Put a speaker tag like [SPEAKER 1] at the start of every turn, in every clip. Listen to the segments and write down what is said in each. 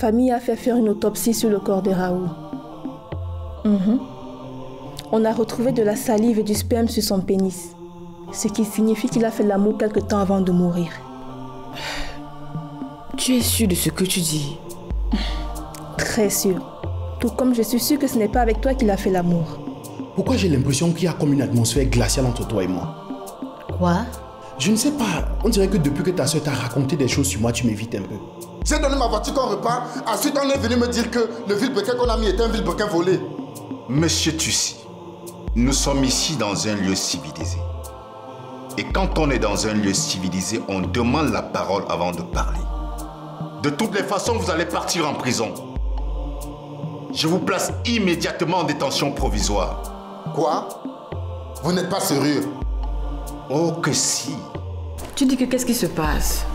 [SPEAKER 1] famille a fait faire une autopsie sur le corps de Raoul. On a retrouvé de la salive et du sperme sur son pénis, ce qui signifie qu'il a fait l'amour quelque temps avant de mourir.
[SPEAKER 2] Tu es sûre de ce que tu dis?
[SPEAKER 1] Très sûre. Tout comme je suis sûre que ce n'est pas avec toi qu'il a fait l'amour.
[SPEAKER 3] Pourquoi j'ai l'impression qu'il y a comme une atmosphère glaciale entre toi et moi?
[SPEAKER 4] Quoi?
[SPEAKER 3] Je ne sais pas. On dirait que depuis que ta soeur t'a raconté des choses sur moi, tu m'évites un peu.
[SPEAKER 5] J'ai donné ma voiture qu'on repart. Ensuite, on est venu me dire que le vilebrequin qu'on a mis était un vilebrequin volé.
[SPEAKER 6] Monsieur Tussi, nous sommes ici dans un lieu civilisé. Et quand on est dans un lieu civilisé, on demande la parole avant de parler. De toutes les façons, vous allez partir en prison. Je vous place immédiatement en détention provisoire.
[SPEAKER 5] Quoi? Vous n'êtes pas sérieux?
[SPEAKER 6] Oh que si.
[SPEAKER 2] Tu dis que qu'est-ce qui se passe?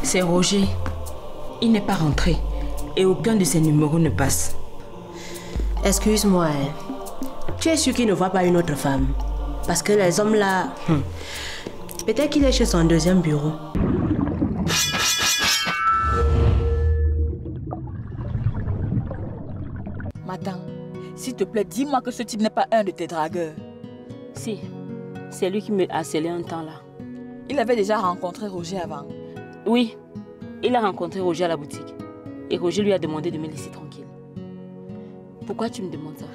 [SPEAKER 4] C'est Roger. Il n'est pas rentré. Et aucun de ses numéros ne passe. Excuse-moi, tu es sûr qu'il ne voit pas une autre femme? Parce que les hommes là... Peut-être qu'il est chez son deuxième bureau.
[SPEAKER 7] Madame, s'il te plaît, dis-moi que ce type n'est pas un de tes dragueurs.
[SPEAKER 8] Si, c'est lui qui me harcelait un temps là.
[SPEAKER 7] Il avait déjà rencontré Roger avant.
[SPEAKER 8] Oui, il a rencontré Roger à la boutique. Et Roger lui a demandé de me laisser tranquille. Pourquoi tu me demandes ça?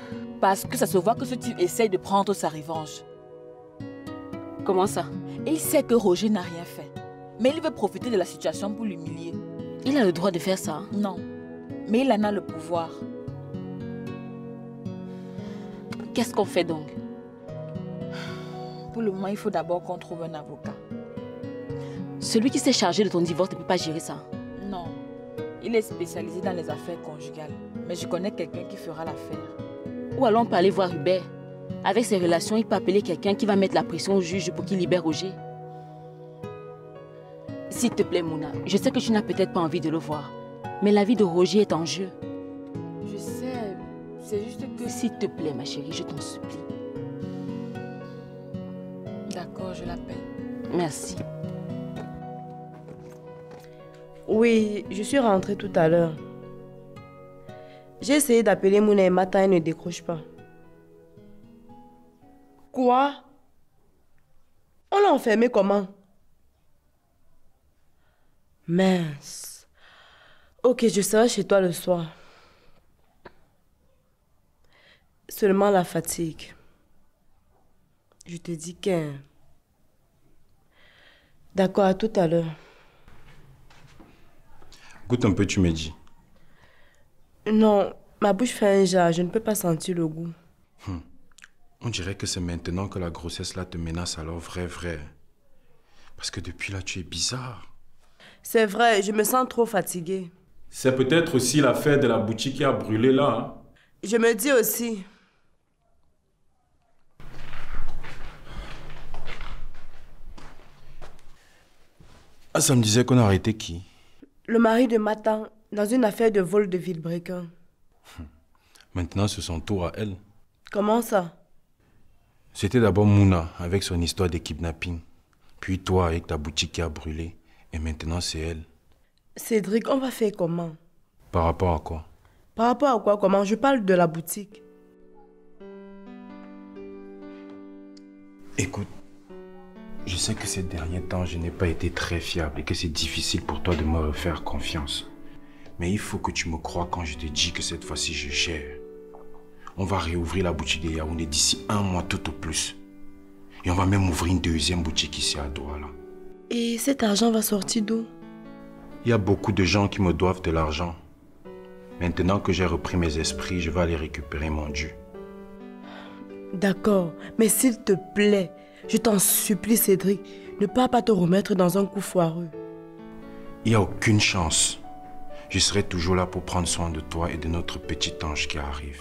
[SPEAKER 7] Parce que ça se voit que ce type essaye de prendre sa revanche.
[SPEAKER 8] Comment ça?
[SPEAKER 7] Et il sait que Roger n'a rien fait. Mais il veut profiter de la situation pour l'humilier.
[SPEAKER 8] Il a le droit de faire ça?
[SPEAKER 7] Non, mais il en a le pouvoir.
[SPEAKER 8] Qu'est-ce qu'on fait donc?
[SPEAKER 7] Pour le moment, il faut d'abord qu'on trouve un avocat.
[SPEAKER 8] Celui qui s'est chargé de ton divorce ne peut pas gérer ça?
[SPEAKER 7] Non, il est spécialisé dans les affaires conjugales. Mais je connais quelqu'un qui fera l'affaire.
[SPEAKER 8] Ou alors on peut aller voir Hubert. Avec ses relations, il peut appeler quelqu'un qui va mettre la pression au juge pour qu'il libère Roger. S'il te plaît, Mouna, je sais que tu n'as peut-être pas envie de le voir. Mais la vie de Roger est en jeu.
[SPEAKER 7] Je sais, c'est juste que...
[SPEAKER 8] S'il te plaît, ma chérie, je t'en supplie.
[SPEAKER 7] D'accord, je l'appelle.
[SPEAKER 8] Merci.
[SPEAKER 2] Oui, je suis rentrée tout à l'heure. J'ai essayé d'appeler Mouna et Mata, elle ne décroche pas. Quoi? On l'a enfermé comment? Mince. Ok, je serai chez toi le soir. Seulement la fatigue. Je te dis qu'un... D'accord, à tout à l'heure.
[SPEAKER 9] Goûte un peu, tu me dis.
[SPEAKER 2] Non, ma bouche fait un jar, je ne peux pas sentir le goût.
[SPEAKER 9] On dirait que c'est maintenant que la grossesse là te menace, alors vrai. Parce que depuis là, tu es bizarre.
[SPEAKER 2] C'est vrai, je me sens trop fatiguée.
[SPEAKER 9] C'est peut-être aussi l'affaire de la boutique qui a brûlé là. Hein?
[SPEAKER 2] Je me dis aussi.
[SPEAKER 9] Ah, ça me disait qu'on a arrêté qui?
[SPEAKER 2] Le mari de Matan, dans une affaire de vol de vilebrequin.
[SPEAKER 9] Maintenant, c'est son tour à elle.
[SPEAKER 2] Comment ça?
[SPEAKER 9] C'était d'abord Mouna avec son histoire de kidnapping. Puis toi avec ta boutique qui a brûlé. Et maintenant, c'est elle.
[SPEAKER 2] Cédric, on va faire comment?
[SPEAKER 9] Par rapport à quoi?
[SPEAKER 2] Par rapport à quoi? Comment? Je parle de la boutique.
[SPEAKER 9] Écoute, je sais que ces derniers temps, je n'ai pas été très fiable et que c'est difficile pour toi de me refaire confiance. Mais il faut que tu me crois quand je te dis que cette fois-ci, je gère. On va réouvrir la boutique de Yaoundé d'ici 1 mois tout au plus. Et on va même ouvrir une deuxième boutique ici à Douala.
[SPEAKER 2] Et cet argent va sortir d'où?
[SPEAKER 9] Il y a beaucoup de gens qui me doivent de l'argent. Maintenant que j'ai repris mes esprits, je vais aller récupérer mon dû.
[SPEAKER 2] D'accord, mais s'il te plaît, je t'en supplie Cédric, ne pars pas te remettre dans un coup foireux.
[SPEAKER 9] Il n'y a aucune chance. Je serai toujours là pour prendre soin de toi et de notre petit ange qui arrive.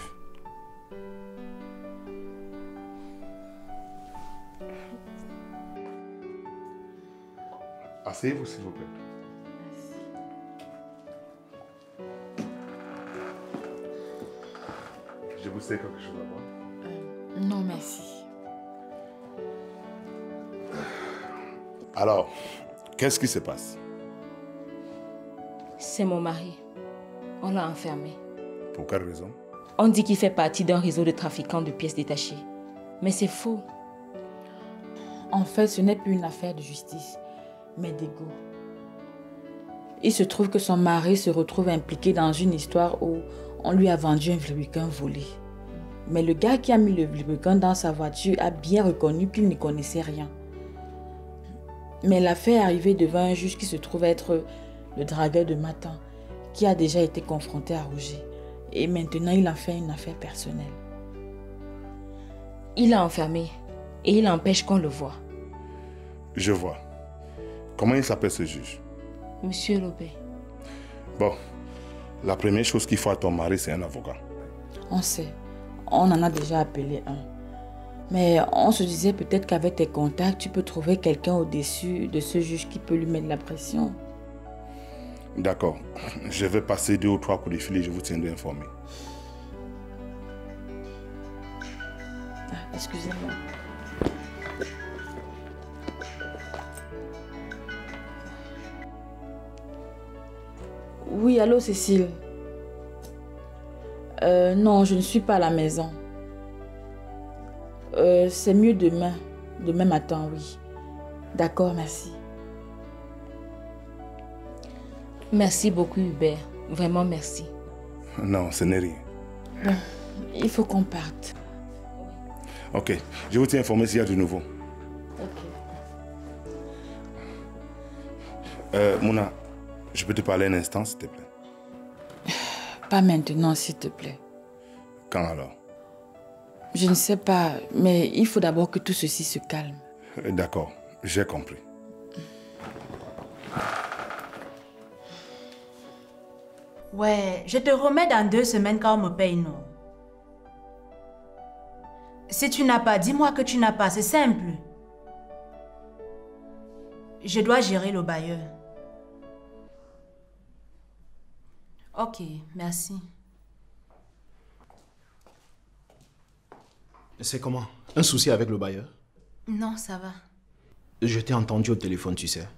[SPEAKER 5] Asseyez-vous, s'il vous plaît. Je vous sais quelque chose à voir?
[SPEAKER 7] Non, merci.
[SPEAKER 5] Alors, qu'est-ce qui se passe?
[SPEAKER 8] C'est mon mari. On l'a enfermé.
[SPEAKER 10] Pour quelle raison?
[SPEAKER 8] On dit qu'il fait partie d'un réseau de trafiquants de pièces détachées. Mais c'est faux.
[SPEAKER 7] En fait, ce n'est plus une affaire de justice, mais d'ego. Il se trouve que son mari se retrouve impliqué dans une histoire où on lui a vendu un vilebrequin volé. Mais le gars qui a mis le vilebrequin dans sa voiture a bien reconnu qu'il n'y connaissait rien. Mais l'affaire est arrivée devant un juge qui se trouve être le dragueur de Matin, qui a déjà été confronté à Roger. Et maintenant, il en fait une affaire personnelle.
[SPEAKER 8] Il l'a enfermé et il empêche qu'on le voie.
[SPEAKER 10] Je vois. Comment il s'appelle ce juge?
[SPEAKER 8] Monsieur Lopé.
[SPEAKER 10] Bon, la première chose qu'il faut à ton mari, c'est un avocat.
[SPEAKER 7] On sait. On en a déjà appelé un. Mais on se disait peut-être qu'avec tes contacts, tu peux trouver quelqu'un au-dessus de ce juge qui peut lui mettre la pression.
[SPEAKER 10] D'accord. Je vais passer 2 ou 3 coups de fil et je vous tiendrai informé.
[SPEAKER 7] Ah, excusez-moi. Oui, allô Cécile. Non, je ne suis pas à la maison. C'est mieux demain. Demain matin, oui. D'accord, merci.
[SPEAKER 8] Merci beaucoup Hubert. Vraiment merci.
[SPEAKER 10] Non, ce n'est rien.
[SPEAKER 7] Bon, il faut qu'on parte.
[SPEAKER 10] Ok, je vous tiens informé s'il y a du nouveau.
[SPEAKER 7] Ok.
[SPEAKER 10] Mouna, je peux te parler un instant, s'il te plaît?
[SPEAKER 7] Pas maintenant, s'il te plaît.
[SPEAKER 10] Quand alors?
[SPEAKER 7] Je ne sais pas, mais il faut d'abord que tout ceci se calme.
[SPEAKER 10] D'accord, j'ai compris.
[SPEAKER 11] Ouais, je te remets dans 2 semaines quand on me paye, non? Si tu n'as pas, dis-moi que tu n'as pas, c'est simple. Je dois gérer le bailleur. Ok, merci.
[SPEAKER 3] C'est comment? Un souci avec le bailleur?
[SPEAKER 11] Non, ça va.
[SPEAKER 3] Je t'ai entendu au téléphone, tu sais.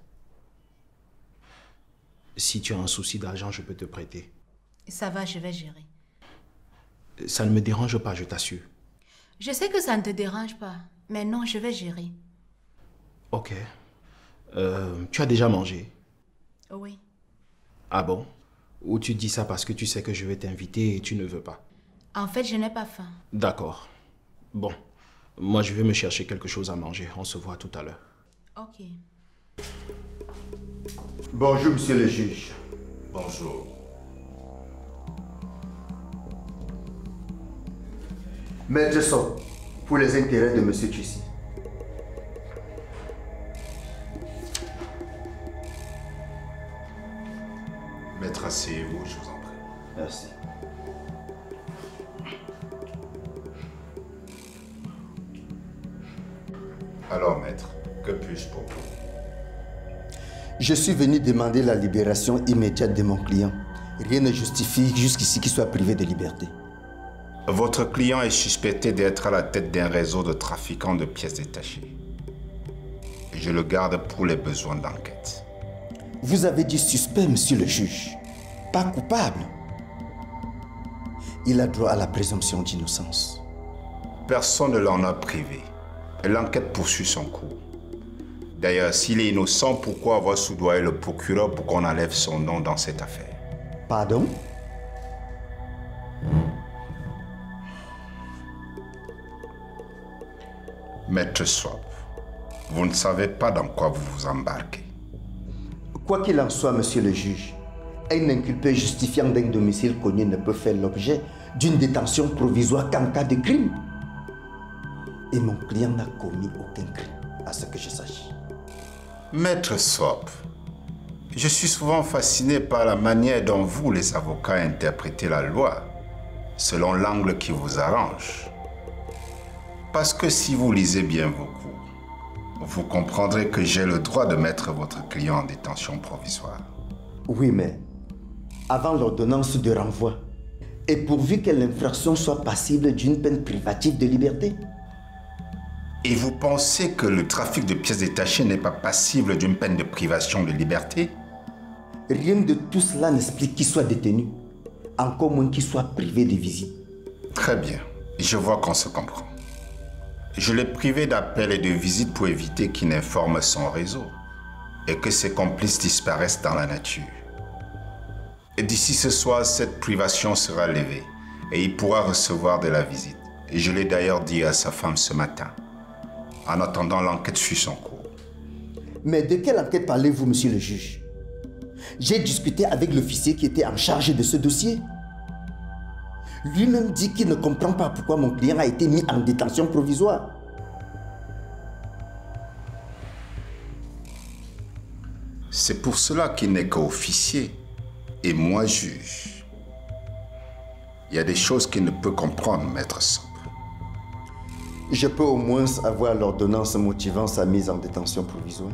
[SPEAKER 3] Si tu as un souci d'argent, je peux te prêter.
[SPEAKER 11] Ça va, je vais gérer.
[SPEAKER 3] Ça ne me dérange pas, je t'assure.
[SPEAKER 11] Je sais que ça ne te dérange pas, mais non, je vais gérer.
[SPEAKER 3] Ok. Tu as déjà mangé?
[SPEAKER 11] Oui.
[SPEAKER 3] Ah bon? Ou tu dis ça parce que tu sais que je vais t'inviter et tu ne veux pas?
[SPEAKER 11] En fait, je n'ai pas faim.
[SPEAKER 3] D'accord. Bon. Moi, je vais me chercher quelque chose à manger. On se voit tout à l'heure.
[SPEAKER 11] Ok.
[SPEAKER 5] Bonjour, monsieur le juge.
[SPEAKER 6] Bonjour.
[SPEAKER 5] Maître Sopp, pour les intérêts de monsieur Tussi.
[SPEAKER 6] Maître, asseyez-vous, je vous en prie.
[SPEAKER 5] Merci.
[SPEAKER 6] Alors, maître, que puis-je pour vous?
[SPEAKER 5] Je suis venu demander la libération immédiate de mon client. Rien ne justifie jusqu'ici qu'il soit privé de liberté.
[SPEAKER 6] Votre client est suspecté d'être à la tête d'un réseau de trafiquants de pièces détachées. Je le garde pour les besoins d'enquête.
[SPEAKER 5] Vous avez dit suspect, monsieur le juge. Pas coupable. Il a droit à la présomption d'innocence.
[SPEAKER 6] Personne ne l'en a privé. L'enquête poursuit son cours. D'ailleurs, s'il est innocent, pourquoi avoir soudoyé le procureur pour qu'on enlève son nom dans cette affaire?
[SPEAKER 5] Pardon?
[SPEAKER 6] Maître Sopp, vous ne savez pas dans quoi vous vous embarquez.
[SPEAKER 5] Quoi qu'il en soit, monsieur le juge, un inculpé justifiant d'un domicile connu ne peut faire l'objet d'une détention provisoire qu'en cas de crime. Et mon client n'a commis aucun crime, à ce que je sache.
[SPEAKER 6] Maître Sopp, je suis souvent fasciné par la manière dont vous, les avocats, interprétez la loi, selon l'angle qui vous arrange. Parce que si vous lisez bien vos cours, vous comprendrez que j'ai le droit de mettre votre client en détention provisoire.
[SPEAKER 5] Oui, mais avant l'ordonnance de renvoi, et pourvu que l'infraction soit passible d'une peine privative de liberté.
[SPEAKER 6] Et vous pensez que le trafic de pièces détachées n'est pas passible d'une peine de privation de liberté?
[SPEAKER 5] Rien de tout cela n'explique qu'il soit détenu. encore moins qu'il soit privé de visite.
[SPEAKER 6] Très bien, je vois qu'on se comprend. Je l'ai privé d'appels et de visites pour éviter qu'il n'informe son réseau et que ses complices disparaissent dans la nature. Et d'ici ce soir, cette privation sera levée et il pourra recevoir de la visite. Et je l'ai d'ailleurs dit à sa femme ce matin. En attendant, l'enquête suit son cours.
[SPEAKER 5] Mais de quelle enquête parlez-vous, monsieur le juge? J'ai discuté avec l'officier qui était en charge de ce dossier. Lui-même dit qu'il ne comprend pas pourquoi mon client a été mis en détention provisoire.
[SPEAKER 6] C'est pour cela qu'il n'est qu'officier et moi juge. Il y a des choses qu'il ne peut comprendre, maître Sob.
[SPEAKER 5] Je peux au moins avoir l'ordonnance motivant sa mise en détention provisoire.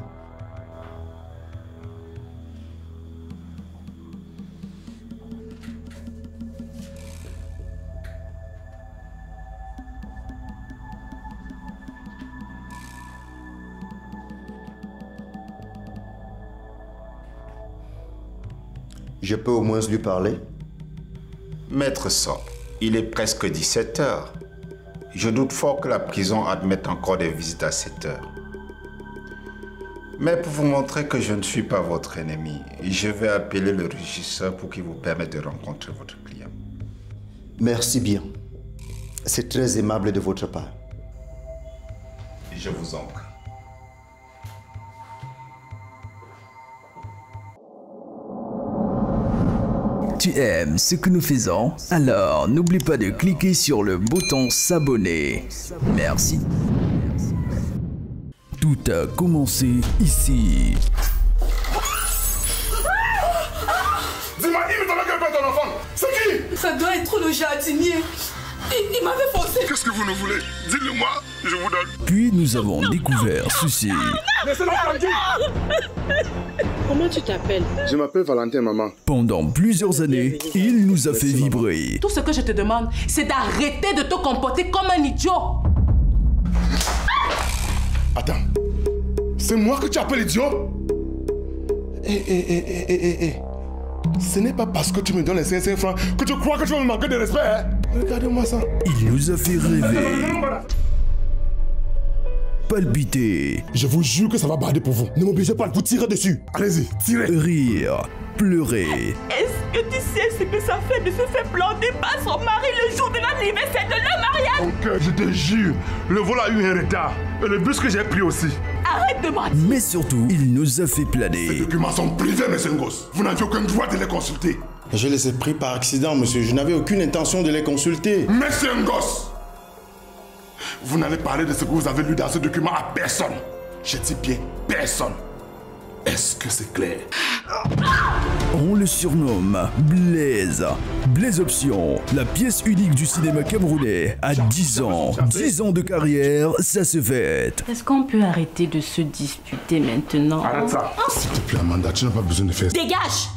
[SPEAKER 5] Je peux au moins lui parler?
[SPEAKER 6] Maître Sob, il est presque 17 heures. Je doute fort que la prison admette encore des visites à cette heure. Mais pour vous montrer que je ne suis pas votre ennemi, je vais appeler le régisseur pour qu'il vous permette de rencontrer votre client.
[SPEAKER 5] Merci bien. C'est très aimable de votre part.
[SPEAKER 6] Je vous en prie.
[SPEAKER 12] Tu aimes ce que nous faisons? Alors n'oublie pas de cliquer sur le bouton s'abonner. Merci. Tout a commencé ici.
[SPEAKER 10] Dis-moi immédiatement quel père ton enfant. C'est qui?
[SPEAKER 1] Ça doit être le jardinier. Il m'avait forcé.
[SPEAKER 10] Qu'est-ce que vous nous voulez? Dites-le-moi, je vous donne.
[SPEAKER 12] Puis nous avons découvert ceci.
[SPEAKER 10] Laissez-le tranquille.
[SPEAKER 8] Comment tu t'appelles?
[SPEAKER 10] Je m'appelle Valentin, maman.
[SPEAKER 12] Pendant plusieurs années, il nous a fait vibrer.
[SPEAKER 11] Tout ce que je te demande, c'est d'arrêter de te comporter comme un idiot.
[SPEAKER 10] Attends. C'est moi que tu appelles idiot? Ce n'est pas parce que tu me donnes les 500 francs que tu crois que tu vas me manquer de respect, hein? Regardez-moi ça.
[SPEAKER 12] Il nous a fait rêver. Palpiter.
[SPEAKER 10] Je vous jure que ça va barder pour vous. Ne m'obligez pas de vous tirer dessus. Allez-y, tirez.
[SPEAKER 12] Rire. Pleurer.
[SPEAKER 1] Est-ce que tu sais ce que ça fait de se faire planter par son mari le jour de l'anniversaire de leur mariage?
[SPEAKER 10] Ok, je te jure, le vol a eu un retard. Et le bus que j'ai pris aussi.
[SPEAKER 1] Arrête de mentir.
[SPEAKER 12] Mais surtout, il nous a fait planer.
[SPEAKER 10] Ces documents sont privés, monsieur Ngos. Vous n'avez aucun droit de les consulter.
[SPEAKER 9] Je les ai pris par accident, monsieur. Je n'avais aucune intention de les consulter.
[SPEAKER 10] Monsieur Ngos, vous n'allez parler de ce que vous avez lu dans ce document à personne. Je dis bien personne. Est-ce que c'est clair?
[SPEAKER 12] On le surnomme Blaise. Blaise Option, la pièce unique du cinéma camerounais. À 10 ans. 10 ans de carrière, ça se fête.
[SPEAKER 8] Est-ce qu'on peut arrêter de se disputer maintenant?
[SPEAKER 10] Arrête ça. S'il te plaît, Amanda, tu n'as pas besoin de faire ça.
[SPEAKER 8] Dégage!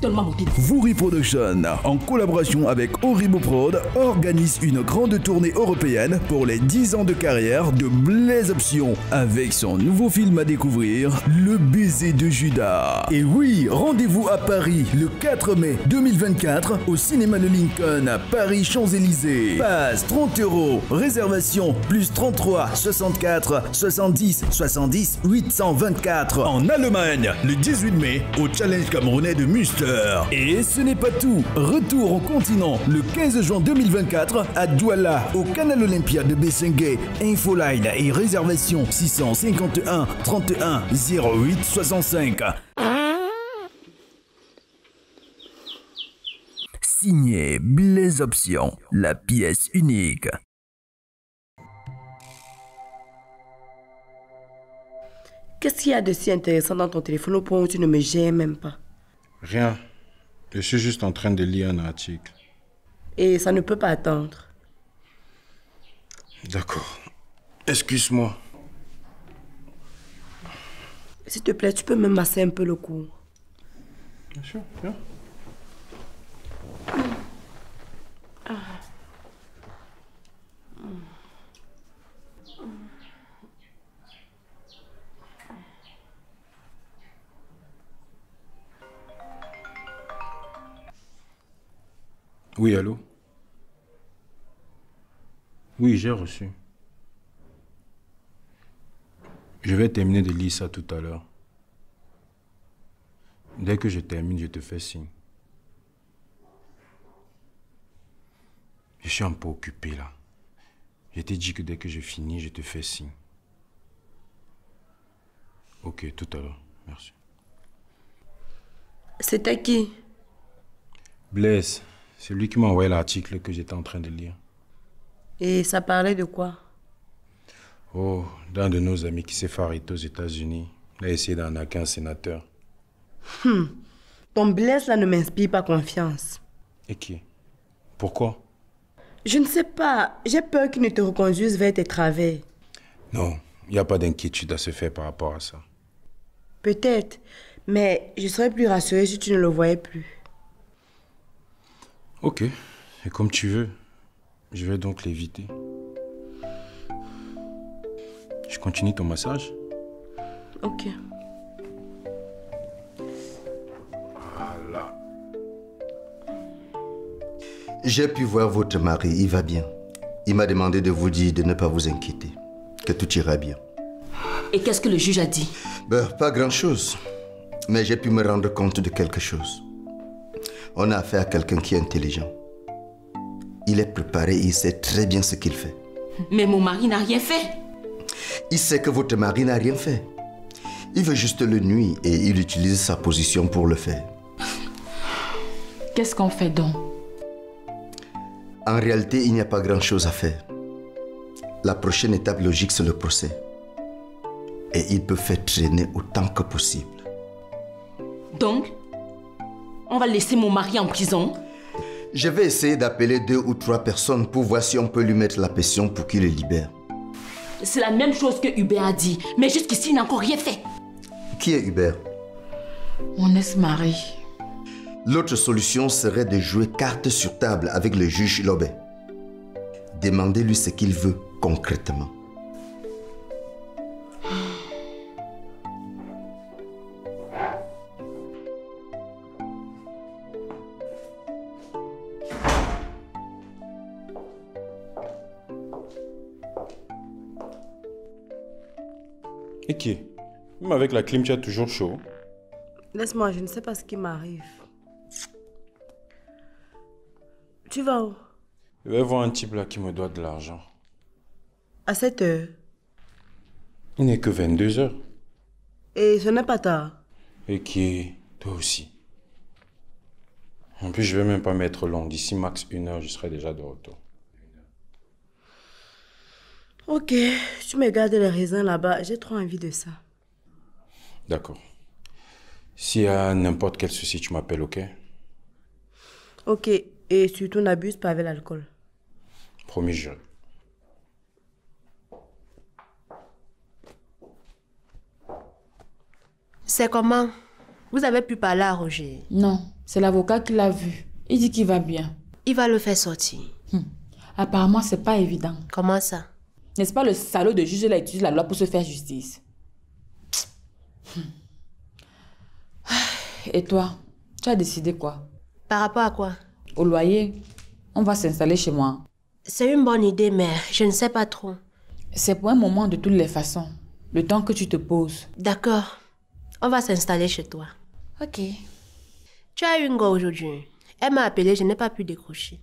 [SPEAKER 8] Donne-moi mon téléphone.
[SPEAKER 12] Vouri Production, en collaboration avec Oribo Prod, organise une grande tournée européenne pour les 10 ans de carrière de Blaise Option, avec son nouveau film à découvrir, Le baiser de Judas. Et oui, rendez-vous à Paris le 4 mai 2024 au cinéma Le Lincoln à Paris Champs-Élysées. Passe 30 €, réservation plus 33 64 70 70 824. En Allemagne, le 18 mai au Challenge camerounais de Münster. Et ce n'est pas tout. Retour au continent le 15 juin 2024 à Douala, au Canal Olympia de Bessengue. Infoline et réservation 651 31 08 65. Signé Blaise Option, la pièce unique.
[SPEAKER 2] Qu'est-ce qu'il y a de si intéressant dans ton téléphone au point où tu ne me gères même pas?
[SPEAKER 9] Rien. Je suis juste en train de lire un article.
[SPEAKER 2] Et ça ne peut pas attendre.
[SPEAKER 9] D'accord. Excuse-moi.
[SPEAKER 2] S'il te plaît, tu peux me masser un peu le cou.
[SPEAKER 9] Bien sûr, viens. Oui, allô? Oui, j'ai reçu. Je vais terminer de lire ça tout à l'heure. Dès que je termine, je te fais signe. Je suis un peu occupé là. Je t'ai dit que dès que je finis, je te fais signe. Ok, tout à l'heure. Merci.
[SPEAKER 2] C'était qui?
[SPEAKER 9] Blaise, c'est lui qui m'a envoyé l'article que j'étais en train de lire.
[SPEAKER 2] Et ça parlait de quoi?
[SPEAKER 9] Oh, d'un de nos amis qui s'est fait arrêter aux États-Unis. Il a essayé d'arnaquer un sénateur.
[SPEAKER 2] Ton Blaise là ne m'inspire pas confiance.
[SPEAKER 9] Et qui? Pourquoi?
[SPEAKER 2] Je ne sais pas. J'ai peur qu'il ne te reconduise vers tes travers.
[SPEAKER 9] Non, il n'y a pas d'inquiétude à se faire par rapport à ça.
[SPEAKER 2] Peut-être, mais je serais plus rassurée si tu ne le voyais plus.
[SPEAKER 9] Ok, et comme tu veux. Je vais donc l'éviter. Je continue ton massage?
[SPEAKER 2] Ok.
[SPEAKER 9] Voilà.
[SPEAKER 5] J'ai pu voir votre mari, il va bien. Il m'a demandé de vous dire de ne pas vous inquiéter, que tout ira bien.
[SPEAKER 4] Et qu'est-ce que le juge a dit?
[SPEAKER 5] Pas grand-chose, mais j'ai pu me rendre compte de quelque chose. On a affaire à quelqu'un qui est intelligent. Il est préparé, il sait très bien ce qu'il fait.
[SPEAKER 4] Mais mon mari n'a rien fait.
[SPEAKER 5] Il sait que votre mari n'a rien fait. Il veut juste le nuire et il utilise sa position pour le faire.
[SPEAKER 7] Qu'est-ce qu'on fait donc?
[SPEAKER 5] En réalité, il n'y a pas grand-chose à faire. La prochaine étape logique, c'est le procès. Et il peut faire traîner autant que possible.
[SPEAKER 4] Donc, on va laisser mon mari en prison?
[SPEAKER 5] Je vais essayer d'appeler 2 ou 3 personnes pour voir si on peut lui mettre la pression pour qu'il le libère.
[SPEAKER 4] C'est la même chose que Hubert a dit, mais jusqu'ici, il n'a encore rien fait.
[SPEAKER 5] Qui est Hubert?
[SPEAKER 7] Mon ex-mari.
[SPEAKER 5] L'autre solution serait de jouer carte sur table avec le juge Lobé. Demandez-lui ce qu'il veut concrètement.
[SPEAKER 9] Et qui? Même avec la clim, tu as toujours chaud.
[SPEAKER 2] Laisse-moi, je ne sais pas ce qui m'arrive. Tu vas où?
[SPEAKER 9] Je vais voir un type là qui me doit de l'argent.
[SPEAKER 2] À 7 heures.
[SPEAKER 9] Il n'est que 22 heures.
[SPEAKER 2] Et ce n'est pas tard.
[SPEAKER 9] Et qui? Toi aussi. En plus, je vais même pas mettre long. D'ici max 1 heure, je serai déjà de retour.
[SPEAKER 2] Ok, tu me gardes les raisins là-bas. J'ai trop envie de ça.
[SPEAKER 9] D'accord. S'il y a n'importe quel souci, tu m'appelles, ok?
[SPEAKER 2] Ok, et surtout n'abuse pas avec l'alcool.
[SPEAKER 9] Promis, juré.
[SPEAKER 11] C'est comment? Vous avez pu parler à Roger?
[SPEAKER 7] Non, c'est l'avocat qui l'a vu. Il dit qu'il va bien.
[SPEAKER 11] Il va le faire sortir.
[SPEAKER 7] Apparemment, c'est pas évident.
[SPEAKER 11] Comment ça? N'est-ce
[SPEAKER 7] pas le salaud de juge là utilise la loi pour se faire justice? Et toi, tu as décidé quoi?
[SPEAKER 11] Par rapport à quoi?
[SPEAKER 7] Au loyer. On va s'installer chez moi.
[SPEAKER 11] C'est une bonne idée, mais je ne sais pas trop.
[SPEAKER 7] C'est pour un moment de toutes les façons. Le temps que tu te poses.
[SPEAKER 11] D'accord. On va s'installer chez toi.
[SPEAKER 7] Ok.
[SPEAKER 11] Tu as eu une go aujourd'hui. Elle m'a appelé, je n'ai pas pu décrocher.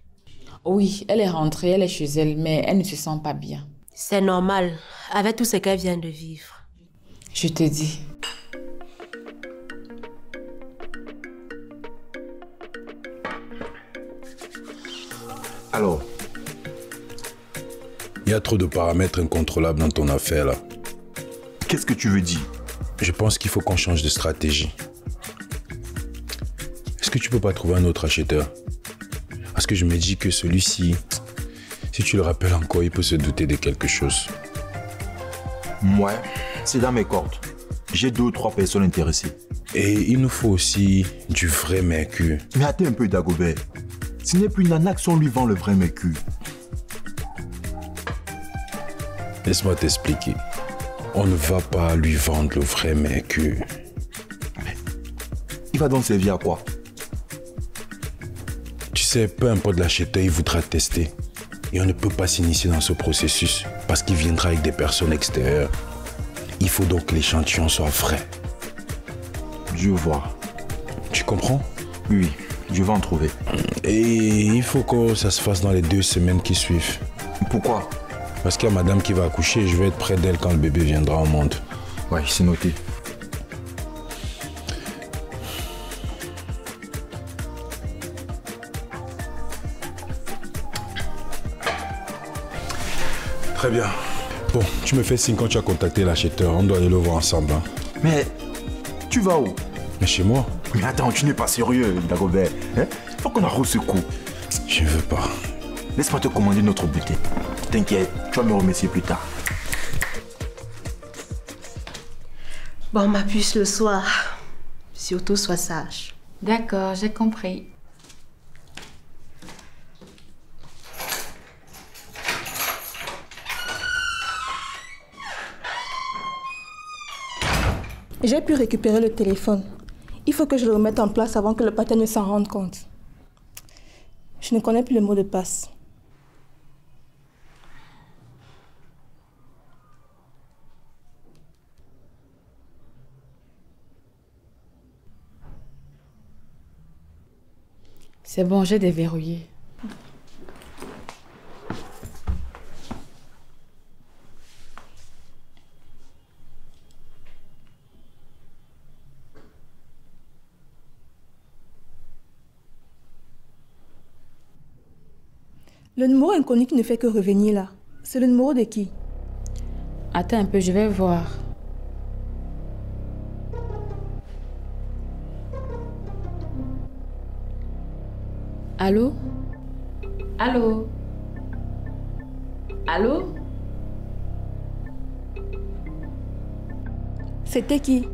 [SPEAKER 7] Oui, elle est rentrée, elle est chez elle, mais elle ne se sent pas bien.
[SPEAKER 11] C'est normal, avec tout ce qu'elle vient de vivre.
[SPEAKER 7] Je te dis.
[SPEAKER 10] Alors?
[SPEAKER 9] Il y a trop de paramètres incontrôlables dans ton affaire là.
[SPEAKER 10] Qu'est-ce que tu veux dire?
[SPEAKER 9] Je pense qu'il faut qu'on change de stratégie. Est-ce que tu peux pas trouver un autre acheteur? Parce que je me dis que celui-ci, si tu le rappelles encore, il peut se douter de quelque chose.
[SPEAKER 13] Ouais, c'est dans mes cordes. J'ai 2 ou 3 personnes intéressées.
[SPEAKER 9] Et il nous faut aussi du vrai mercure.
[SPEAKER 13] Mais attends un peu, Dagobert. Ce n'est plus Nanak si on lui vend le vrai mercure.
[SPEAKER 9] Laisse-moi t'expliquer. On ne va pas lui vendre le vrai mercure.
[SPEAKER 13] Il va donc servir à quoi?
[SPEAKER 9] Tu sais, peu importe l'acheteur, il voudra tester. Et on ne peut pas s'initier dans ce processus parce qu'il viendra avec des personnes extérieures. Il faut donc que l'échantillon soit frais.
[SPEAKER 13] Je vois.
[SPEAKER 9] Tu comprends?
[SPEAKER 13] Oui, je vais en trouver.
[SPEAKER 9] Et il faut que ça se fasse dans les 2 semaines qui suivent.
[SPEAKER 13] Pourquoi?
[SPEAKER 9] Parce qu'il y a madame qui va accoucher et je vais être près d'elle quand le bébé viendra au monde.
[SPEAKER 13] Ouais, c'est noté.
[SPEAKER 9] Très bien. Bon, tu me fais signe quand tu as contacté l'acheteur. On doit aller le voir ensemble. Hein.
[SPEAKER 13] Mais tu vas où?
[SPEAKER 9] Mais chez moi.
[SPEAKER 13] Mais attends, tu n'es pas sérieux, Dagobert. Hein? Faut qu'on arrose ce coup.
[SPEAKER 9] Je ne veux pas.
[SPEAKER 13] Laisse-moi te commander notre bouteille. T'inquiète, tu vas me remercier plus tard.
[SPEAKER 11] Bon, ma puce, le soir. Surtout, sois sage.
[SPEAKER 7] D'accord, j'ai compris.
[SPEAKER 1] J'ai pu récupérer le téléphone. Il faut que je le remette en place avant que le patron ne s'en rende compte. Je ne connais plus le mot de passe.
[SPEAKER 7] C'est bon, j'ai déverrouillé.
[SPEAKER 1] Le numéro inconnu qui ne fait que revenir là, c'est le numéro de qui?
[SPEAKER 7] Attends un peu, je vais voir. Allô? Allô? Allô?
[SPEAKER 1] C'était qui?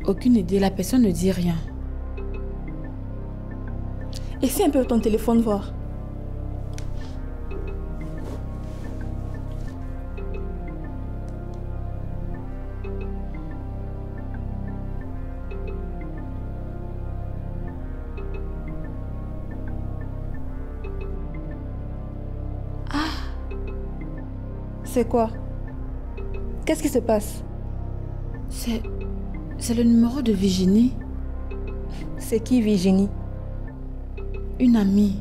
[SPEAKER 7] Aucune idée, la personne ne dit rien.
[SPEAKER 1] Essaie un peu ton téléphone voir. C'est quoi? Qu'est-ce qui se passe?
[SPEAKER 7] C'est le numéro de Virginie.
[SPEAKER 1] C'est qui Virginie?
[SPEAKER 7] Une amie.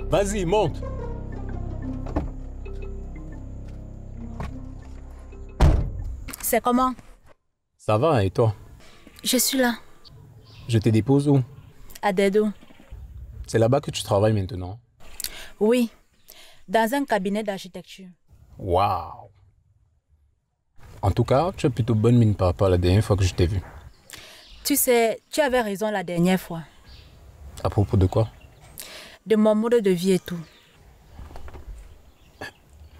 [SPEAKER 14] Vas-y, monte.
[SPEAKER 11] C'est comment?
[SPEAKER 14] Ça va, et toi?
[SPEAKER 11] Je suis là,
[SPEAKER 14] Je te dépose où?
[SPEAKER 11] à Dedo.
[SPEAKER 14] C'est là-bas que tu travailles maintenant?
[SPEAKER 11] Oui, dans un cabinet d'architecture.
[SPEAKER 14] Waouh! En tout cas, tu as plutôt bonne mine par rapport à la dernière fois que je t'ai vu.
[SPEAKER 11] Tu sais, tu avais raison la dernière fois.
[SPEAKER 14] À propos de quoi?
[SPEAKER 11] De mon mode de vie et tout.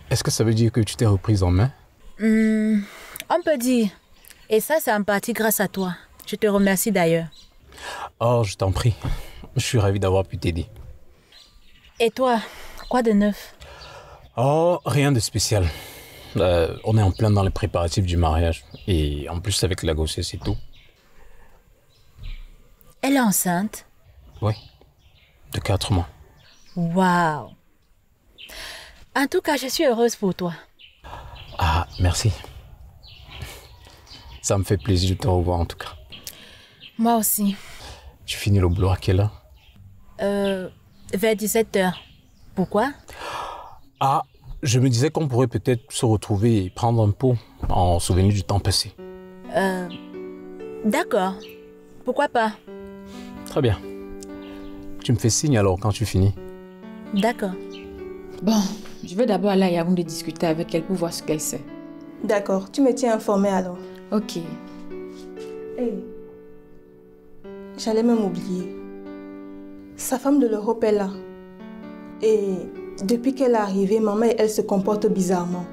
[SPEAKER 14] Est-ce que ça veut dire que tu t'es reprise en main?
[SPEAKER 11] On peut dire. Et ça, c'est en partie grâce à toi. Je te remercie d'ailleurs.
[SPEAKER 14] Oh, je t'en prie. Je suis ravi d'avoir pu t'aider.
[SPEAKER 11] Et toi, quoi de neuf?
[SPEAKER 14] Oh, rien de spécial. On est en plein dans les préparatifs du mariage. Et en plus, avec la grossesse, c'est tout.
[SPEAKER 11] Elle est enceinte?
[SPEAKER 14] Oui, de 4 mois.
[SPEAKER 11] Waouh! En tout cas, je suis heureuse pour toi.
[SPEAKER 14] Ah, merci. Ça me fait plaisir de te revoir en tout cas.
[SPEAKER 11] Moi aussi.
[SPEAKER 14] Tu finis le boulot à quelle heure?
[SPEAKER 11] Vers 17h. Pourquoi?
[SPEAKER 14] Ah, je me disais qu'on pourrait peut-être se retrouver et prendre un pot en souvenir du temps passé.
[SPEAKER 11] D'accord. Pourquoi pas?
[SPEAKER 14] Très bien. Tu me fais signe alors quand tu finis.
[SPEAKER 11] D'accord.
[SPEAKER 7] Bon, je vais d'abord aller à Yaoundé discuter avec elle pour voir ce qu'elle sait.
[SPEAKER 1] D'accord, tu me tiens informé alors.
[SPEAKER 7] Ok.
[SPEAKER 1] Hey. J'allais même oublier. Sa femme de l'Europe est là. Et depuis qu'elle est arrivée, maman et elle se comportent bizarrement.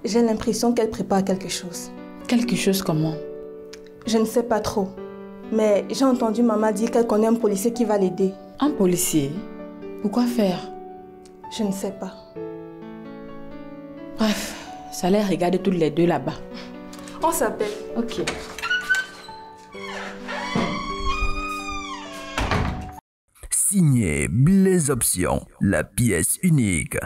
[SPEAKER 1] J'ai l'impression qu'elle prépare quelque chose.
[SPEAKER 7] Quelque chose comment?
[SPEAKER 1] Je ne sais pas trop. Mais j'ai entendu maman dire qu'elle connaît un policier qui va l'aider.
[SPEAKER 7] Un policier? Pourquoi faire?
[SPEAKER 1] Je ne sais pas.
[SPEAKER 7] Bref, ça les regarde toutes les deux là-bas.
[SPEAKER 1] On s'appelle.
[SPEAKER 7] Ok.
[SPEAKER 12] Signé Blaise Option, la pièce unique.